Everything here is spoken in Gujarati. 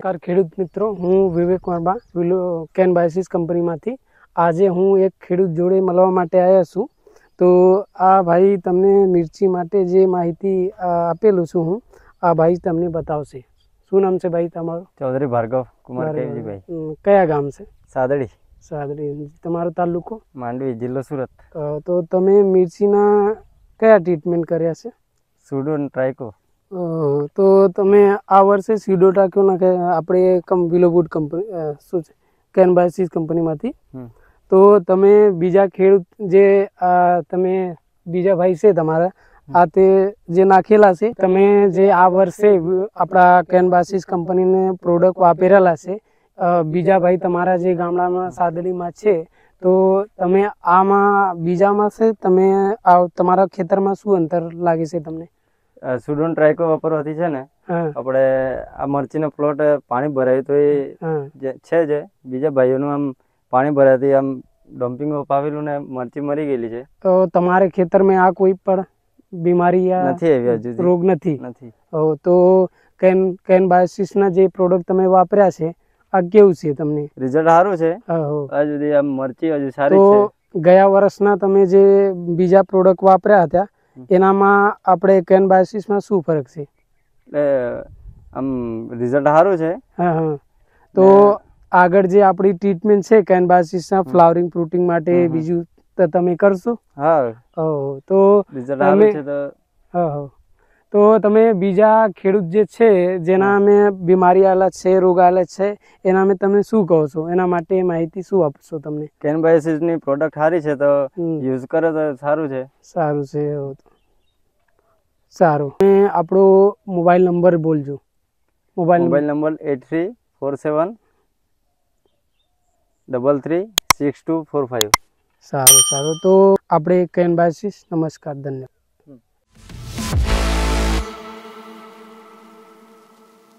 નમસ્કાર ખેડૂત મિત્રો, હું વિવેક વર્મા કેનબાયસીસ કંપનીમાંથી આજે હું એક ખેડૂત જોડે મળવા માટે આવ્યા છું. તો આ ભાઈ તમને મિર્ચી માટે જે માહિતી આપેલું છું હું, આ ભાઈ તમને બતાવશે. શું નામ છે ભાઈ તમારું? ચૌધરી ભાર્ગવ કુમાર કેવજીભાઈ. કયા ગામ છે? સાદડી. સાદડી. તમારો તાલુકો? માંડવી, જિલ્લો સુરત. તો તમે મિર્ચીના કયા ટ્રીટમેન્ટ કર્યા છે? સુડોન ટ્રાયકો. તો તમે આ વર્ષે સીડો ટાંક્યો કે આપણે વિલોવુડ કંપની શું છે કેનબાયસીસ કંપનીમાંથી. તો તમે બીજા ખેડૂત જે તમે બીજા ભાઈ છે તમારા આ તે જે નાખેલા છે, તમે જે આ વર્ષે આપણા કેનબાયસીસ કંપનીને પ્રોડક્ટ વાપરેલા છે, બીજા ભાઈ તમારા જે ગામડામાં સાદડીમાં છે, તો તમે આમાં બીજામાં છે તમે તમારા ખેતરમાં શું અંતર લાગે છે તમને? સુડોન ટ્રાયકો વાપરવાથી છે ને આપણે આ મરચીનો પ્લોટ પાણી ભરાયું તો એ છે જે બીજા ભાઈઓનું આમ પાણી ભરાતી આમ ડમ્પિંગ પાવેલું ને મરચી મરી ગયેલી છે. તો તમારે ખેતરમાં આ કોઈ પણ બીમારી નથી આવી, હજુ રોગ નથી? તો કેનબાયસીસના જે પ્રોડક્ટ તમે વાપર્યા છે આ કેવું છે તમને? રિઝલ્ટ સારું છે. હજુ સુધી આમ મરચી હજુ સારી છે. તો ગયા વર્ષના તમે જે બીજા પ્રોડક્ટ વાપર્યા હતા એનામાં આપણે કેનબાયસીસમાં શું ફરક છે? આમ રિઝલ્ટ સારું છે. તો આગળ જે આપણી ટ્રીટમેન્ટ છે કેનબાયસીસના ફ્લાવરિંગ ફ્રૂટિંગ માટે બીજું તો તમે કરશો? તો રિઝલ્ટ સારું છે. તો તમે બીજા ખેડૂત જે છે જેના અમે બીમારી આવેલા છે, રોગ આવેલા છે, એના અમે તમે શું કહો છો? એના માટે માહિતી શું આપશો તમને? કેનબાયસીસની પ્રોડક્ટ સારી છે તો યુઝ કરે તો સારું છે. સારું છે. સારું. આપણો મોબાઈલ નંબર બોલજો. Mobile number 8347333245. સારું. તો આપણે કેનબાયસીસ. નમસ્કાર, ધન્યવાદ.